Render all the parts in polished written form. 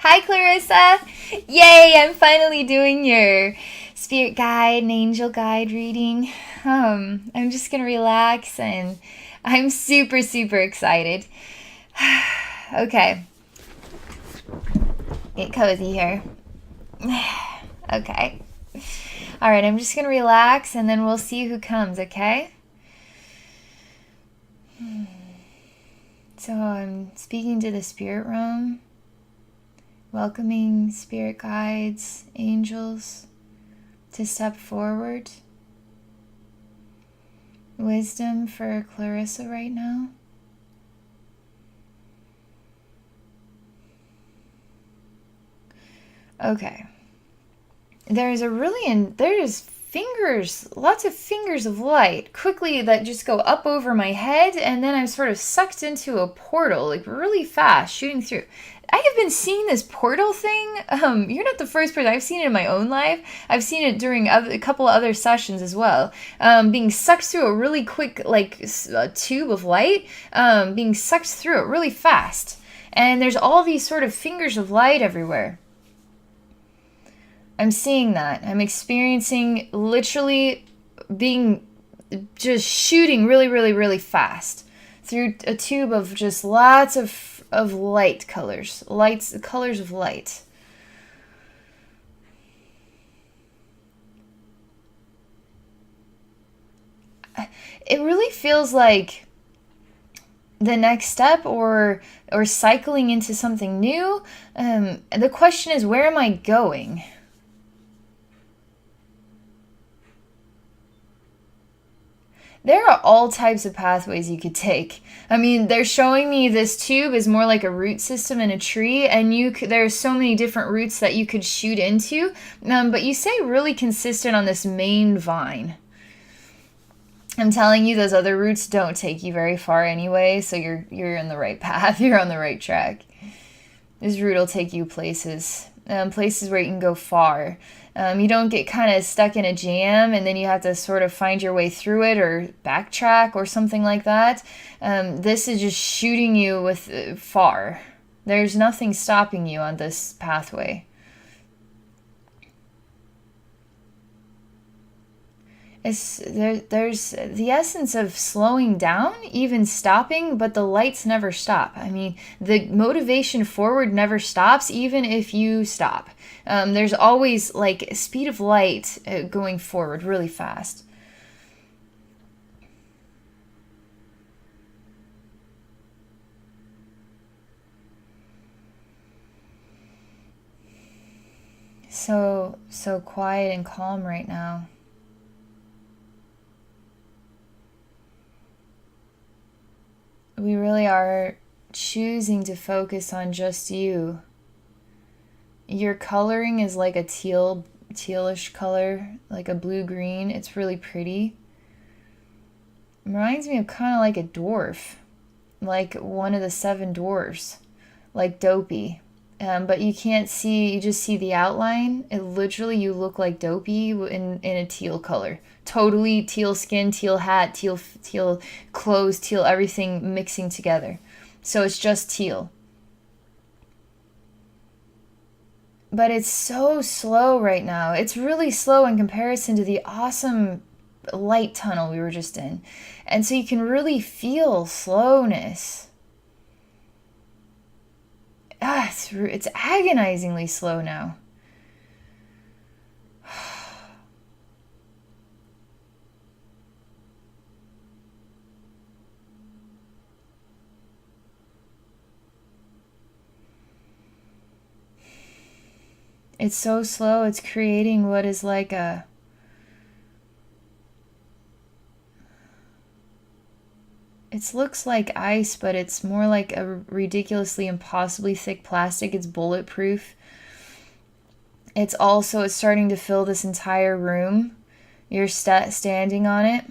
Hi, Clarissa. Yay, I'm finally doing your spirit guide and angel guide reading. I'm just gonna relax and I'm super, super excited. Okay, get cozy here. Okay. All right, I'm just gonna relax and then we'll see who comes, okay? So I'm speaking to the spirit realm, welcoming spirit guides, angels to step forward. Wisdom for Clarissa right now. Okay. There's fingers, lots of fingers of light quickly that just go up over my head, and then I'm sort of sucked into a portal, like really fast, shooting through. I have been seeing this portal thing. You're not the first person. I've seen it in my own life. I've seen it during a couple of other sessions as well. Being sucked through a really quick, like, a tube of light, being sucked through it really fast. And there's all these sort of fingers of light everywhere. I'm seeing that. I'm experiencing literally being just shooting really, really, really fast through a tube of just lots of light colors, colors of light. It really feels like the next step or cycling into something new. The question is, where am I going? There are all types of pathways you could take. I mean, they're showing me this tube is more like a root system in a tree, and there's so many different roots that you could shoot into. But you stay really consistent on this main vine. I'm telling you, those other roots don't take you very far anyway, so you're in the right path. You're on the right track. This route will take you places, places where you can go far. You don't get kind of stuck in a jam and then you have to sort of find your way through it or backtrack or something like that. This is just shooting you with far. There's nothing stopping you on this pathway. There's the essence of slowing down, even stopping, but the lights never stop. I mean, the motivation forward never stops, even if you stop. There's always like speed of light going forward really fast. So quiet and calm right now. We really are choosing to focus on just you. Your coloring is like a tealish color, like a blue-green. It's really pretty. It reminds me of kind of like a dwarf, like one of the seven dwarfs, like Dopey. But you can't see, you just see the outline. It literally, you look like Dopey in a teal color. Totally teal skin, teal hat, teal clothes, teal everything mixing together. So it's just teal. But it's so slow right now. It's really slow in comparison to the awesome light tunnel we were just in. And so you can really feel slowness. It's agonizingly slow now. It's so slow, it's creating what is like it looks like ice, but it's more like a ridiculously impossibly thick plastic. It's bulletproof. It's starting to fill this entire room. You're standing on it.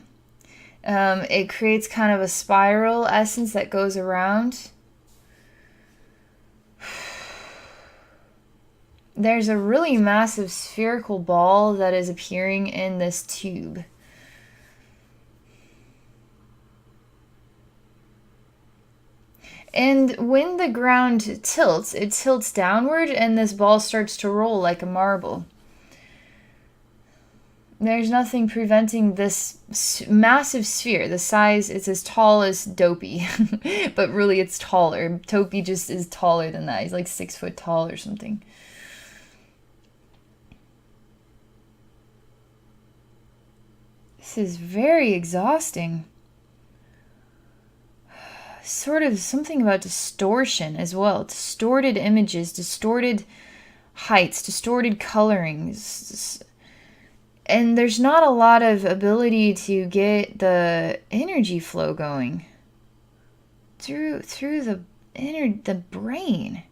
It creates kind of a spiral essence that goes around. There's a really massive spherical ball that is appearing in this tube. And when the ground tilts, it tilts downward and this ball starts to roll like a marble. There's nothing preventing this massive sphere. The size, it's as tall as Dopey, but really it's taller. Dopey just is taller than that. He's like 6 foot tall or something. This is very exhausting. Sort of something about distortion as well. Distorted images, distorted heights, distorted colorings. And there's not a lot of ability to get the energy flow going through the brain.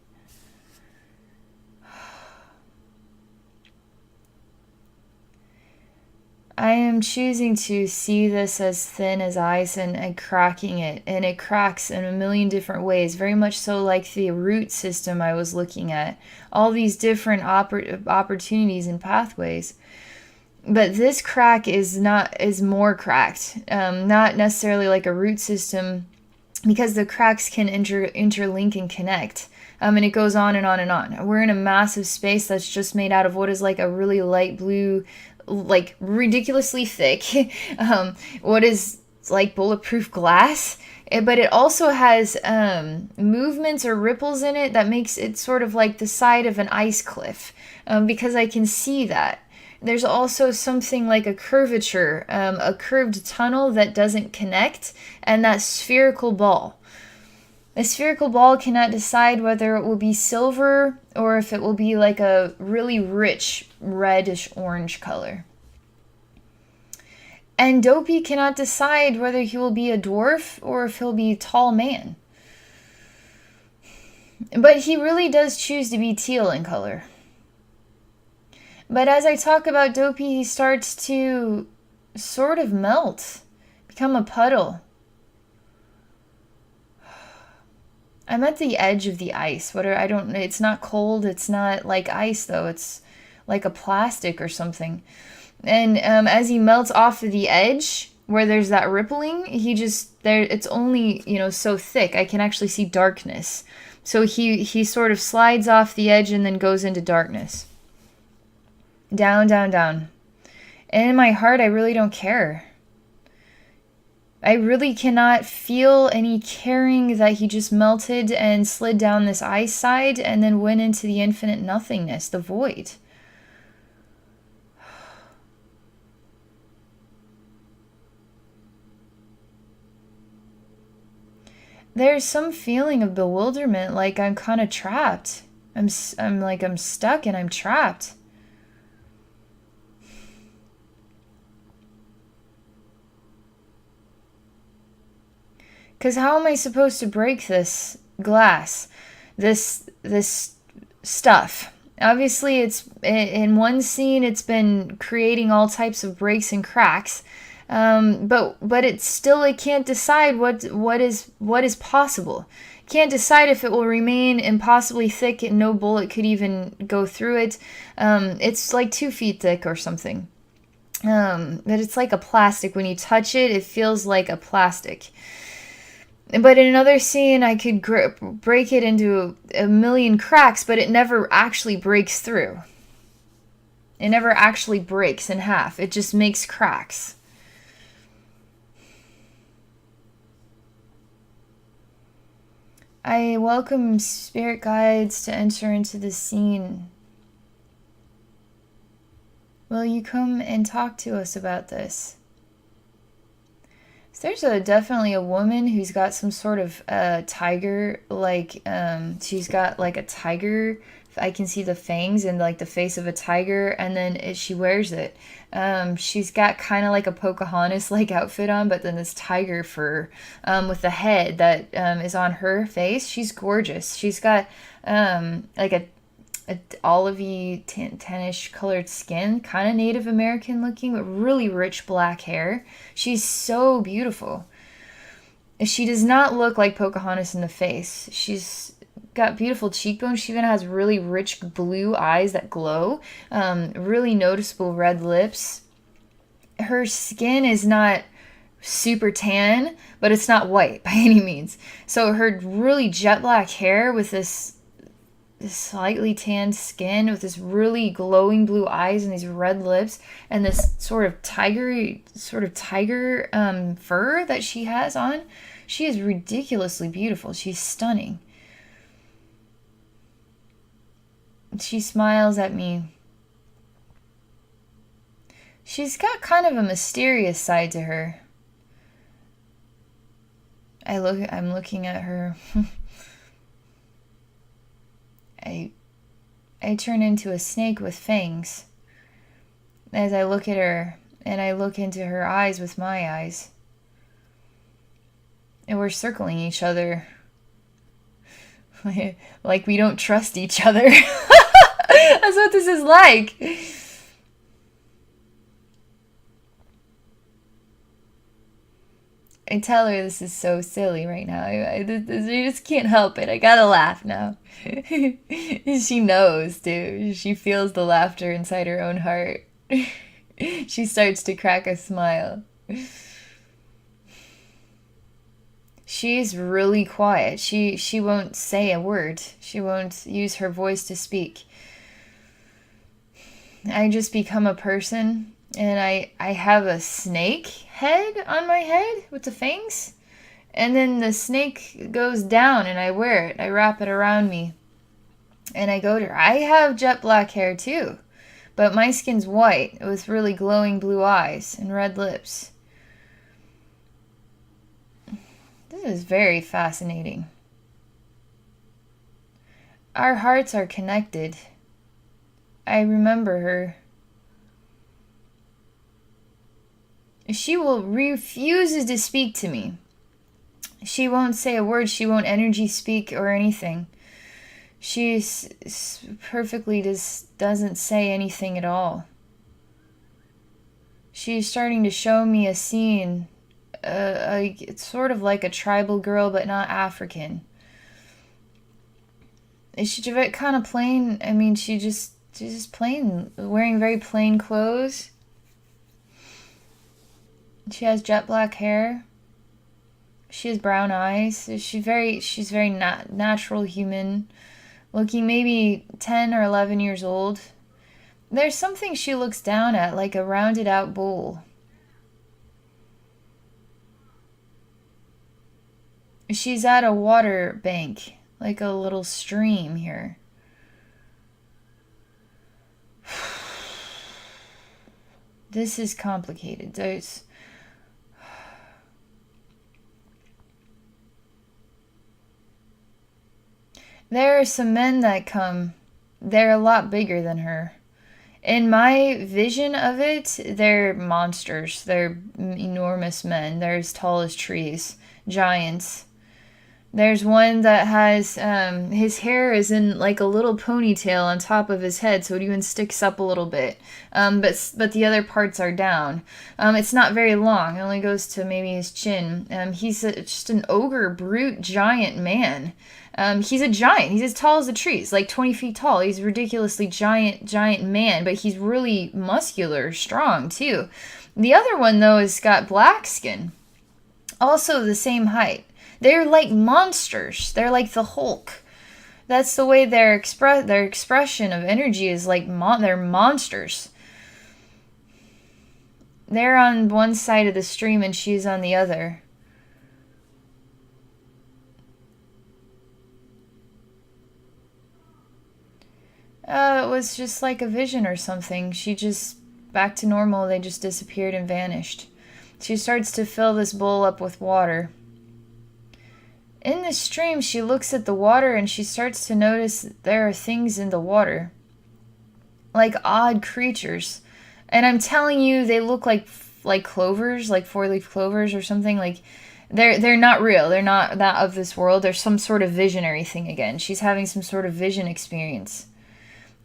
I am choosing to see this as thin as ice and cracking it, and it cracks in a million different ways, very much so like the root system I was looking at, all these different opportunities and pathways. But this crack is more cracked, not necessarily like a root system, because the cracks can interlink and connect. And it goes on and on and on. We're in a massive space that's just made out of what is like a really light blue, like ridiculously thick, what is like bulletproof glass. But it also has movements or ripples in it that makes it sort of like the side of an ice cliff, because I can see that. There's also something like a curvature, a curved tunnel that doesn't connect, and that spherical ball. A spherical ball cannot decide whether it will be silver or if it will be like a really rich reddish orange color. And Dopey cannot decide whether he will be a dwarf or if he'll be a tall man. But he really does choose to be teal in color. But as I talk about Dopey, he starts to sort of melt, become a puddle. I'm at the edge of the ice. It's not cold. It's not like ice though. It's like a plastic or something. And as he melts off of the edge where there's that rippling, it's only, so thick. I can actually see darkness. So he sort of slides off the edge and then goes into darkness. Down, down, down. And in my heart, I really don't care. I really cannot feel any caring that he just melted and slid down this ice side and then went into the infinite nothingness, the void. There's some feeling of bewilderment, like I'm kind of trapped. I'm stuck and I'm trapped. Because how am I supposed to break this glass, this stuff? Obviously, it's in one scene. It's been creating all types of breaks and cracks, but it can't decide what is possible. It can't decide if it will remain impossibly thick and no bullet could even go through it. It's like 2 feet thick or something. But it's like a plastic. When you touch it, it feels like a plastic. But in another scene, I could break it into a million cracks, but it never actually breaks through. It never actually breaks in half. It just makes cracks. I welcome spirit guides to enter into the scene. Will you come and talk to us about this? So there's definitely a woman who's got some sort of tiger, she's got like a tiger. I can see the fangs and like the face of a tiger, and then she wears it. She's got kind of like a Pocahontas like outfit on, but then this tiger fur with the head that is on her face. She's gorgeous. She's got like a olivey tannish colored skin, kind of Native American looking, but really rich black hair. She's so beautiful. She does not look like Pocahontas in the face. She's got beautiful cheekbones. She even has really rich blue eyes that glow, really noticeable red lips. Her skin is not super tan, but it's not white by any means. So her really jet black hair with this slightly tanned skin with this really glowing blue eyes and these red lips and this sort of tiger fur that she has on. She is ridiculously beautiful. She's stunning. She smiles at me. She's got kind of a mysterious side to her. I'm looking at her. I turn into a snake with fangs as I look at her, and I look into her eyes with my eyes. And we're circling each other. Like we don't trust each other. That's what this is like. I tell her this is so silly right now. I just can't help it. I gotta laugh now. She knows, too. She feels the laughter inside her own heart. She starts to crack a smile. She's really quiet. She won't say a word. She won't use her voice to speak. I just become a person, and I have a snake head on my head with the fangs, and then the snake goes down and I wear it. I wrap it around me, and I go to her. I have jet black hair too, but my skin's white with really glowing blue eyes and red lips. This is very fascinating. Our hearts are connected. I remember her. She refuses to speak to me. She won't say a word. She won't energy speak or anything. She perfectly doesn't say anything at all. She's starting to show me a scene. It's sort of like a tribal girl, but not African. She's kind of plain. I mean, she's just plain, wearing very plain clothes. She has jet black hair. She has brown eyes. She's very natural human, looking maybe 10 or 11 years old. There's something she looks down at, like a rounded out bowl. She's at a water bank, like a little stream here. This is complicated. There are some men that come. They're a lot bigger than her. In my vision of it, they're monsters. They're enormous men. They're as tall as trees. Giants. There's one that has, his hair is in like a little ponytail on top of his head, so it even sticks up a little bit. But the other parts are down. It's not very long. It only goes to maybe his chin. He's just an ogre, brute, giant man. He's a giant. He's as tall as the trees, like 20 feet tall. He's a ridiculously giant man, but he's really muscular, strong, too. The other one, though, has got black skin. Also the same height. They're like monsters. They're like the Hulk. That's the way their expression of energy is like they're monsters. They're on one side of the stream and she's on the other. It was just like a vision or something. She just, back to normal, they just disappeared and vanished. She starts to fill this bowl up with water. In the stream, she looks at the water and she starts to notice there are things in the water. Like odd creatures. And I'm telling you, they look like clovers, like 4-leaf clovers or something. Like they're not real. They're not that of this world. There's some sort of visionary thing again. She's having some sort of vision experience.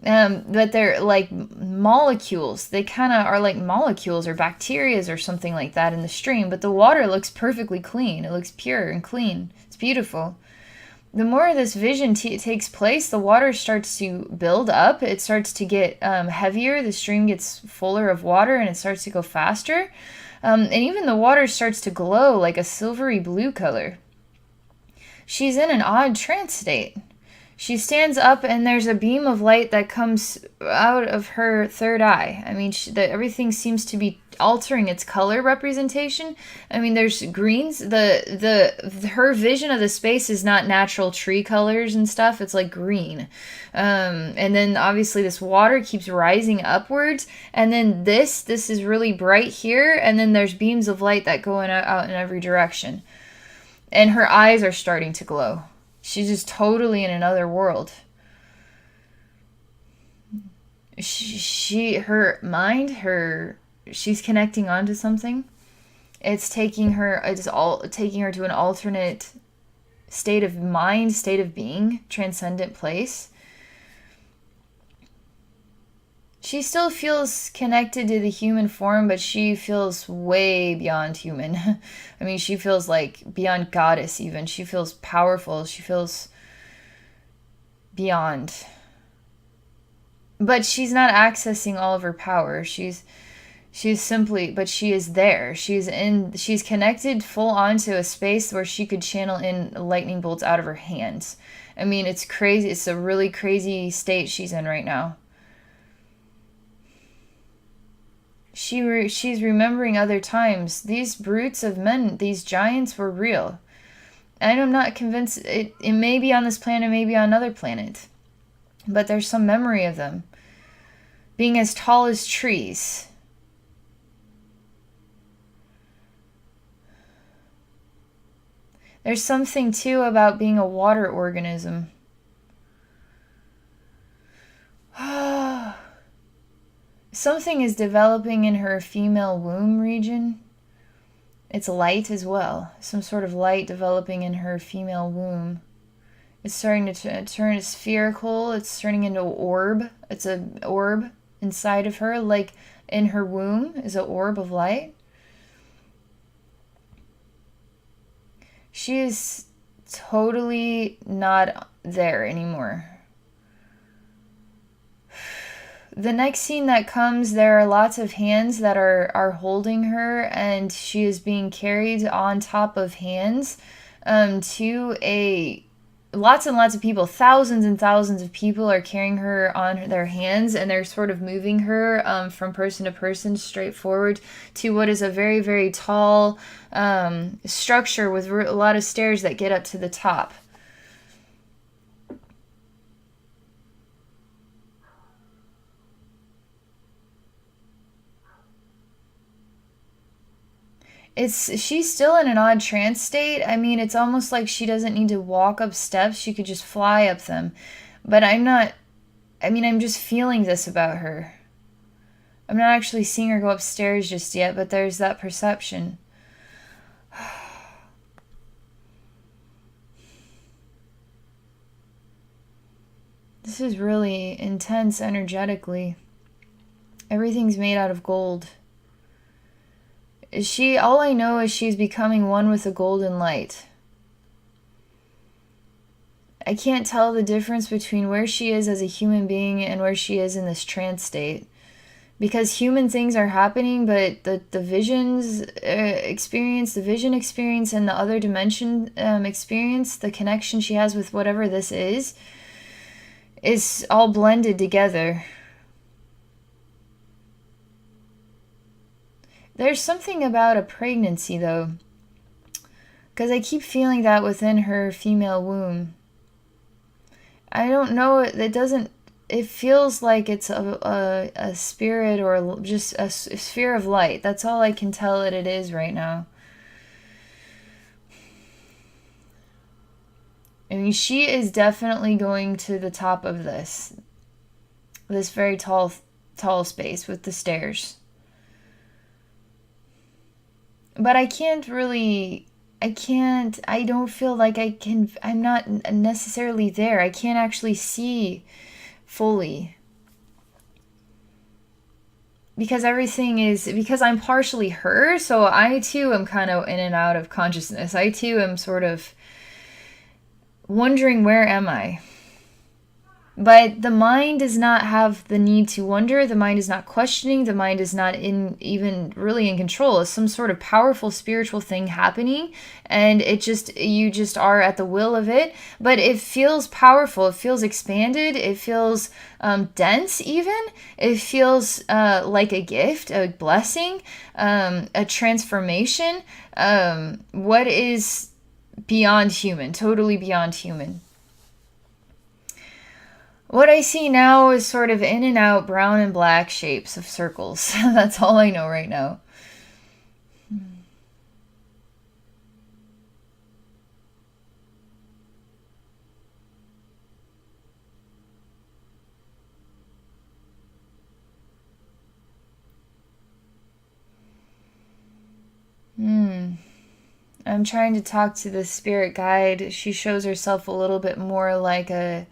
But they're like molecules. They kind of are like molecules or bacterias or something like that in the stream. But the water looks perfectly clean. It looks pure and clean. It's beautiful. The more this vision takes place, the water starts to build up. It starts to get heavier. The stream gets fuller of water and it starts to go faster. And even the water starts to glow like a silvery blue color. She's in an odd trance state. She stands up and there's a beam of light that comes out of her third eye. I mean, everything seems to be altering its color representation. I mean, there's greens. Her vision of the space is not natural tree colors and stuff. It's like green. And then obviously this water keeps rising upwards. And then this is really bright here. And then there's beams of light that go out in every direction. And her eyes are starting to glow. She's just totally in another world. Her mind, she's connecting onto something. It's taking her to an alternate state of mind, state of being, transcendent place. She still feels connected to the human form, but she feels way beyond human. I mean, she feels like beyond goddess even. She feels powerful. She feels beyond. But she's not accessing all of her power. She's simply, but she is there. She's connected full onto a space where she could channel in lightning bolts out of her hands. I mean, it's crazy. It's a really crazy state she's in right now. She's remembering other times. These brutes of men, these giants were real. And I'm not convinced. It may be on this planet, maybe on another planet. But there's some memory of them. Being as tall as trees. There's something, too, about being a water organism. Something is developing in her female womb region. It's light as well. Some sort of light developing in her female womb. It's starting to turn spherical. It's turning into an orb. It's an orb inside of her, like in her womb is an orb of light. She is totally not there anymore. The next scene that comes, there are lots of hands that are holding her, and she is being carried on top of hands to lots and lots of people, thousands and thousands of people are carrying her on their hands, and they're sort of moving her from person to person straight forward to what is a very, very tall structure with a lot of stairs that get up to the top. She's still in an odd trance state. I mean, it's almost like she doesn't need to walk up steps. She could just fly up them. But I'm just feeling this about her. I'm not actually seeing her go upstairs just yet, but there's that perception. This is really intense energetically. Everything's made out of gold. All I know is she's becoming one with the golden light. I can't tell the difference between where she is as a human being and where she is in this trance state. Because human things are happening, but the visions experience, the vision experience, and the other dimension experience, the connection she has with whatever this is all blended together. There's something about a pregnancy, though, because I keep feeling that within her female womb. I don't know, it feels like it's a spirit or just a sphere of light. That's all I can tell it is right now. I mean, she is definitely going to the top of this very tall space with the stairs. But I don't feel like I'm not necessarily there. I can't actually see fully. Because I'm partially her, so I too am kind of in and out of consciousness. I too am sort of wondering, where am I? But the mind does not have the need to wonder. The mind is not questioning. The mind is not even really in control. It's some sort of powerful spiritual thing happening, and you just are at the will of it. But it feels powerful. It feels expanded. It feels dense. Even it feels like a gift, a blessing, a transformation. What is beyond human? Totally beyond human. What I see now is sort of in and out brown and black shapes of circles. That's all I know right now. I'm trying to talk to the spirit guide. She shows herself a little bit more like a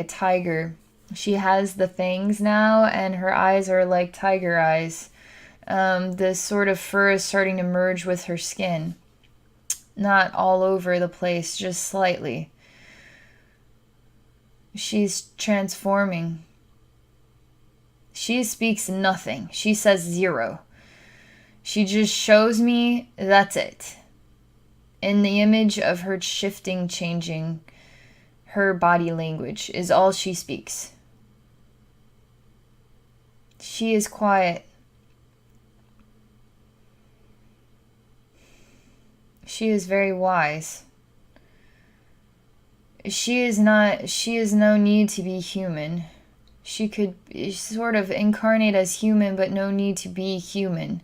tiger. She has the fangs now, and her eyes are like tiger eyes. This sort of fur is starting to merge with her skin. Not all over the place, just slightly. She's transforming. She speaks nothing. She says zero. She just shows me that's it. In the image of her shifting, changing, her body language is all she speaks. She is quiet. She is very wise. She is no need to be human. She could sort of incarnate as human, but no need to be human.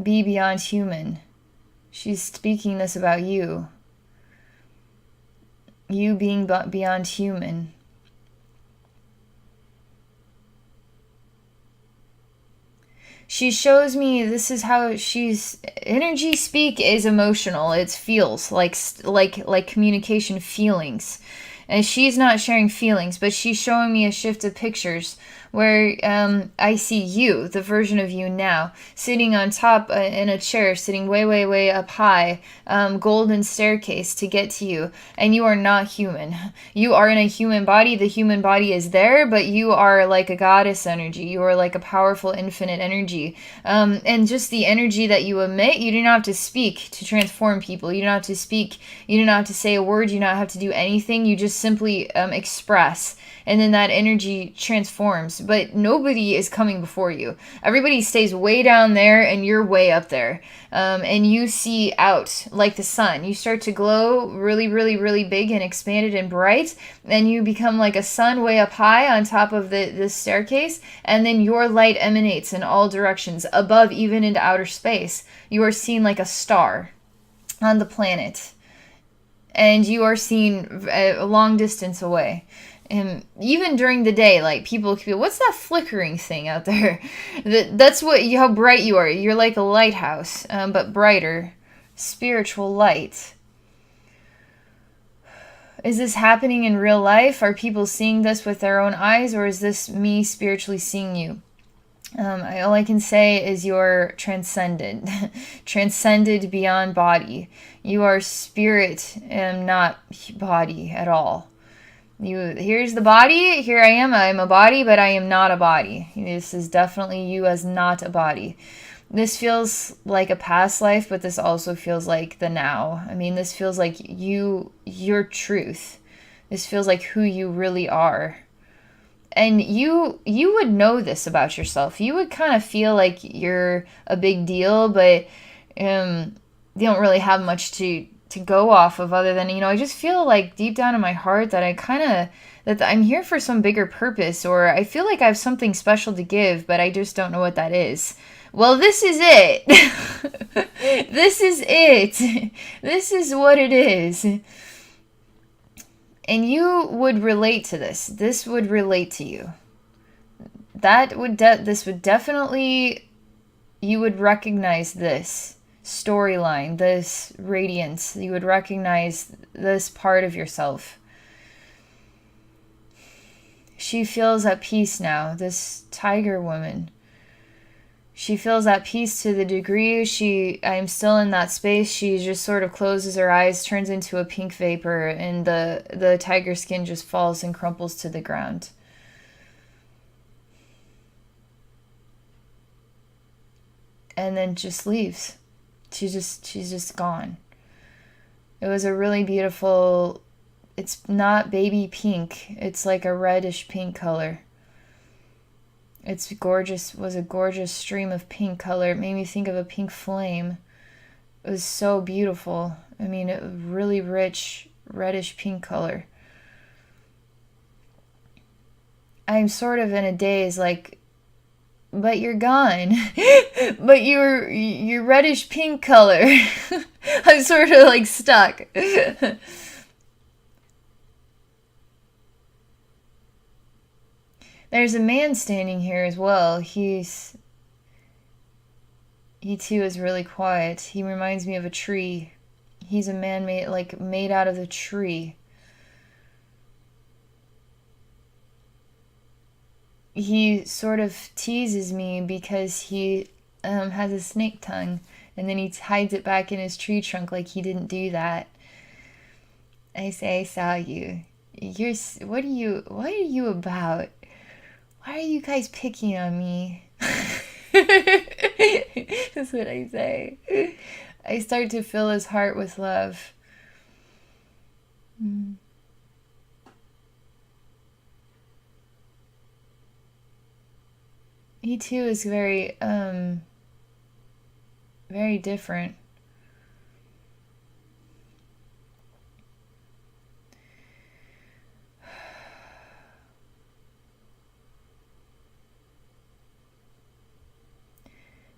Be beyond human. She's speaking this about you. You being beyond human. She shows me this is how she's energy speak is emotional. It feels like communication feelings. And she's not sharing feelings, but she's showing me a shift of pictures where I see you, the version of you now, sitting on top in a chair, sitting way, way, way up high, golden staircase to get to you. And you are not human. You are in a human body. The human body is there, but you are like a goddess energy. You are like a powerful, infinite energy. And just the energy that you emit, you do not have to speak to transform people. You don't have to speak. You do not have to say a word. You do not have to do anything. You just simply express. And then that energy transforms. But nobody is coming before you. Everybody stays way down there and you're way up there. And you see out like the sun. You start to glow really, really, really big and expanded and bright. And you become like a sun way up high on top of this staircase. And then your light emanates in all directions, above, even into outer space. You are seen like a star on the planet. And you are seen a long distance away. And even during the day, like people could be, what's that flickering thing out there? That's how bright you are. You're like a lighthouse, but brighter. Spiritual light. Is this happening in real life? Are people seeing this with their own eyes, or is this me spiritually seeing you? All I can say is you're transcended. Transcended beyond body. You are spirit and not body at all. Here's the body. Here I am. I'm a body, but I am not a body. This is definitely you as not a body. This feels like a past life, but this also feels like the now. I mean, this feels like your truth. This feels like who you really are. And you would know this about yourself. You would kind of feel like you're a big deal, but you don't really have much to go off of other than, I just feel like deep down in my heart that that I'm here for some bigger purpose, or I feel like I have something special to give, but I just don't know what that is. Well, this is it. This is it. This is what it is. And you would relate to this. This would relate to you. This would definitely, you would recognize this storyline, this radiance. You would recognize this part of yourself. She feels at peace now, this tiger woman. she feels at peace to the degree I'm still in that space. She just sort of closes her eyes, turns into a pink vapor, and the tiger skin just falls and crumples to the ground. And then just leaves. She's just gone. It was a really beautiful, it's not baby pink. It's like a reddish pink color. It's gorgeous, was a gorgeous stream of pink color. It made me think of a pink flame. It was so beautiful. I mean, a really rich, reddish pink color. I'm sort of in a daze, like, but you're gone. But you're reddish pink color. I'm sort of like stuck. There's a man standing here as well. He too is really quiet. He reminds me of a tree. He's a man made out of a tree. He sort of teases me because he has a snake tongue, and then he hides it back in his tree trunk like he didn't do that. I say, I saw you. What are you about? Why are you guys picking on me? That's what I say. I start to fill his heart with love. He too is very, very different.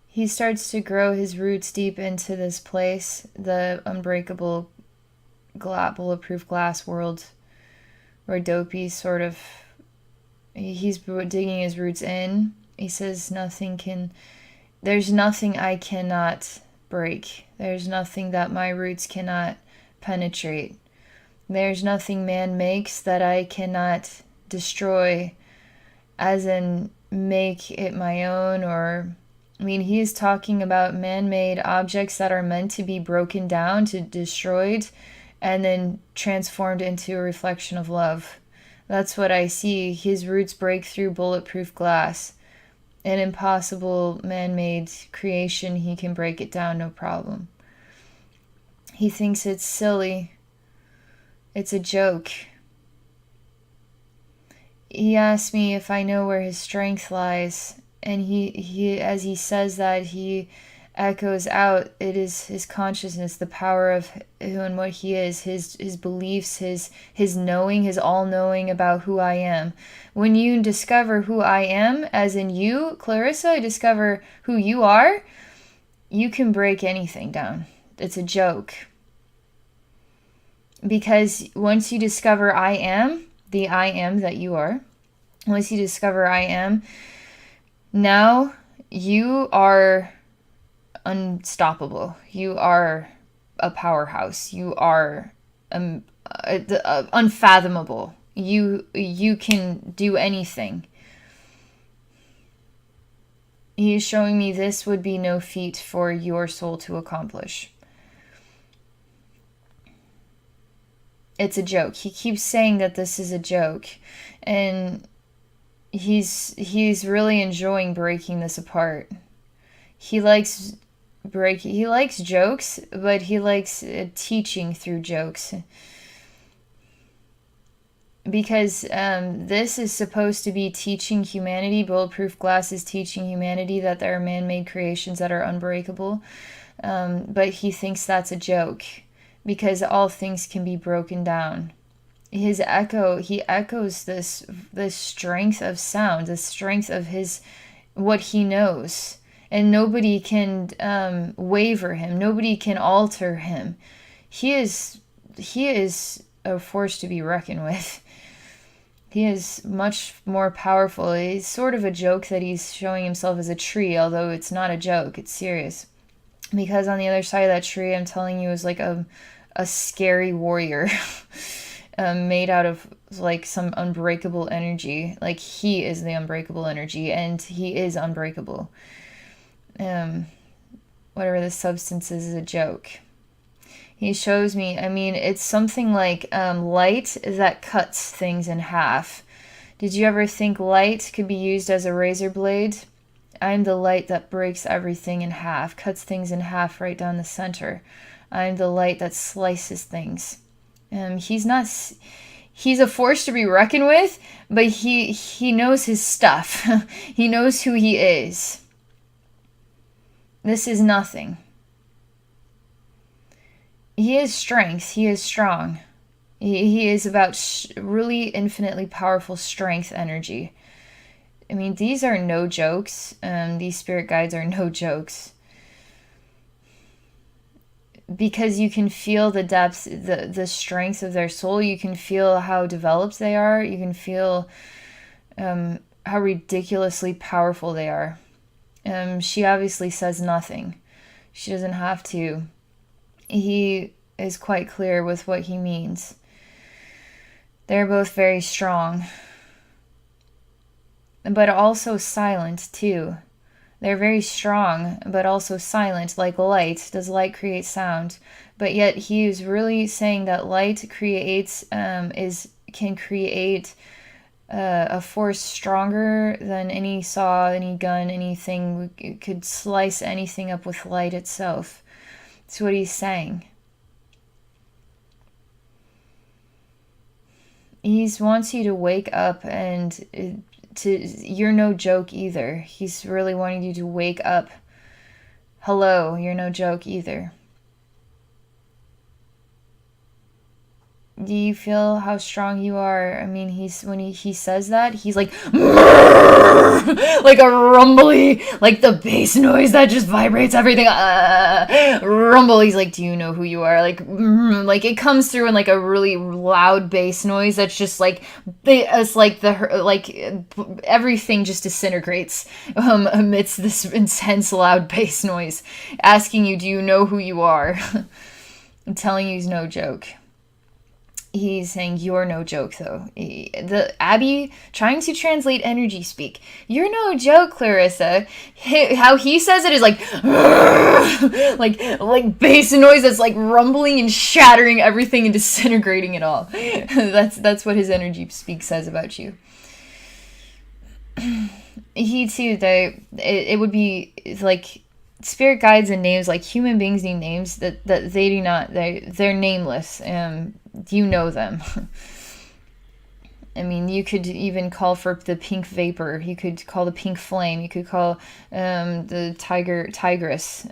He starts to grow his roots deep into this place, the unbreakable, bulletproof glass world, where Dopey sort of, he's digging his roots in. He says there's nothing I cannot break. There's nothing that my roots cannot penetrate. There's nothing man makes that I cannot destroy, as in make it my own, or I mean, he is talking about man-made objects that are meant to be broken down, to destroyed, and then transformed into a reflection of love. That's what I see. His roots break through bulletproof glass. An impossible man-made creation, he can break it down, no problem. He thinks it's silly. It's a joke. He asks me if I know where his strength lies. And he as he says that, he echoes out, it is his consciousness, the power of who and what he is, his beliefs, his knowing, his all-knowing about who I am. When you discover who I am, as in you, Clarissa, discover who you are, you can break anything down. It's a joke. Because once you discover I am, the I am that you are, once you discover I am, now you are unstoppable. You are a powerhouse. You are unfathomable. You can do anything. He is showing me this would be no feat for your soul to accomplish. It's a joke. He keeps saying that this is a joke, and he's really enjoying breaking this apart. He likes jokes, but he likes teaching through jokes. Because this is supposed to be teaching humanity. Bulletproof glass is teaching humanity that there are man-made creations that are unbreakable. But he thinks that's a joke, because all things can be broken down. He echoes this strength of sound, the strength of what he knows, and nobody can waver him. Nobody can alter him. He is a force to be reckoned with. He is much more powerful. It's sort of a joke that he's showing himself as a tree, although it's not a joke. It's serious, because on the other side of that tree, I'm telling you, is like a scary warrior. Made out of like some unbreakable energy. Like he is the unbreakable energy, and he is unbreakable. um, whatever the substance is a joke. He shows me, I mean, it's something like light that cuts things in half. Did you ever think light could be used as a razor blade? I'm the light that breaks everything in half, cuts things in half right down the center. I'm the light that slices things. He's not. He's a force to be reckoned with, but he knows his stuff. He knows who he is. This is nothing. He is strength. He is strong. He is about really infinitely powerful strength energy. I mean, these are no jokes. These spirit guides are no jokes. Because you can feel the depth, the strength of their soul. You can feel how developed they are. You can feel how ridiculously powerful they are. She obviously says nothing. She doesn't have to. He is quite clear with what he means. They're both very strong, but also silent too. They're very strong, but also silent, like light. Does light create sound? But yet he is really saying that light creates, can create a force stronger than any saw, any gun, anything. It could slice anything up with light itself. That's what he's saying. He wants you to wake up and you're no joke either. He's really wanting you to wake up. Hello, you're no joke either. Do you feel how strong you are? I mean, when he says that, he's like like a rumbly, like the bass noise that just vibrates everything. Rumble. He's like, do you know who you are? Like it comes through in like a really loud bass noise that's just like it's like everything just disintegrates amidst this intense loud bass noise, asking you, do you know who you are? I'm telling you, he's no joke. He's saying you're no joke, though. The Abby trying to translate energy speak. You're no joke, Clarissa. How he says it is like like bass noise that's like rumbling and shattering everything and disintegrating it all. That's what his energy speak says about you. He too, it would be like spirit guides and names, like human beings need names that they do not. They're nameless. You know them. I mean, you could even call for the pink vapor. You could call the pink flame. You could call the tigress,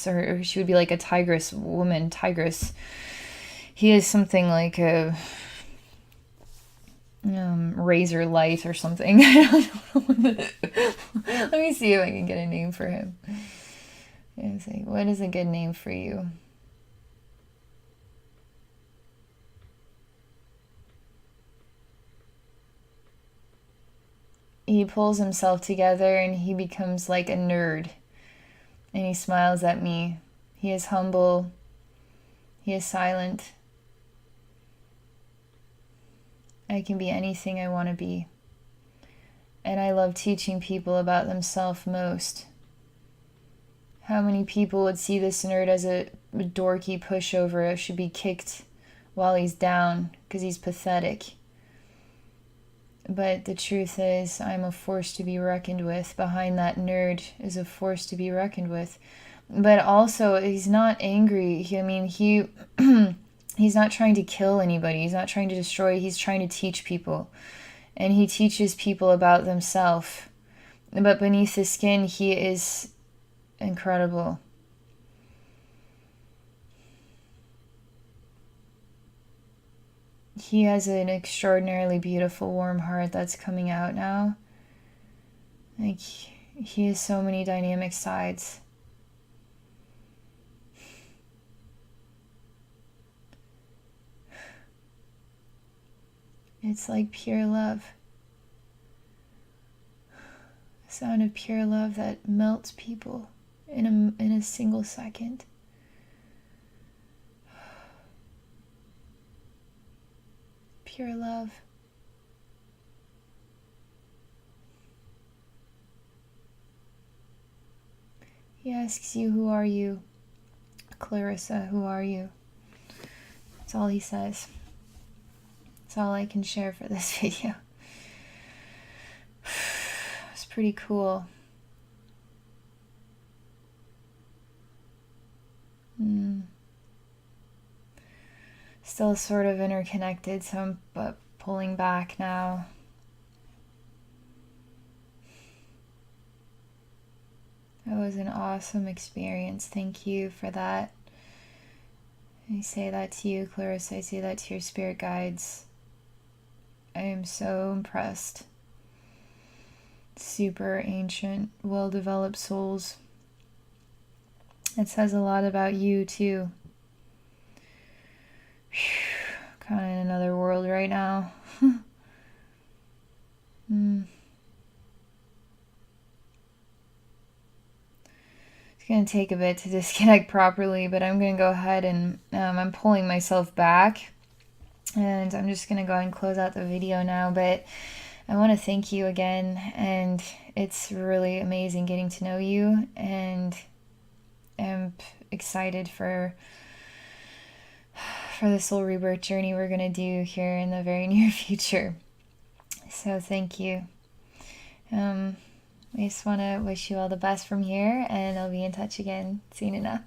or she would be like a tigress woman, tigress. He is something like a razor light or something. Let me see if I can get a name for him. What is a good name for you? He pulls himself together and he becomes like a nerd. And he smiles at me. He is humble. He is silent. I can be anything I want to be. And I love teaching people about themselves most. How many people would see this nerd as a dorky pushover who should be kicked while he's down because he's pathetic? But the truth is, I'm a force to be reckoned with. Behind that nerd is a force to be reckoned with. But also, he's not angry. He's not trying to kill anybody. He's not trying to destroy. He's trying to teach people. And he teaches people about themselves. But beneath the skin, he is incredible. He has an extraordinarily beautiful, warm heart that's coming out now. Like, he has so many dynamic sides. It's like pure love. A sound of pure love that melts people in a single second. Pure love. He asks you, who are you? Clarissa, who are you? That's all he says. That's all I can share for this video. It's pretty cool. Still sort of interconnected, so I'm pulling back now. That was an awesome experience. Thank you for that. I say that to you, Clarissa. I say that to your spirit guides. I am so impressed. Super ancient, well-developed souls. It says a lot about you, too. Kind of in another world right now. It's going to take a bit to disconnect properly, but I'm going to go ahead and I'm pulling myself back. And I'm just going to go ahead and close out the video now, but I want to thank you again, and it's really amazing getting to know you, and I'm excited for the soul rebirth journey we're going to do here in the very near future. So thank you. I just want to wish you all the best from here, and I'll be in touch again soon enough.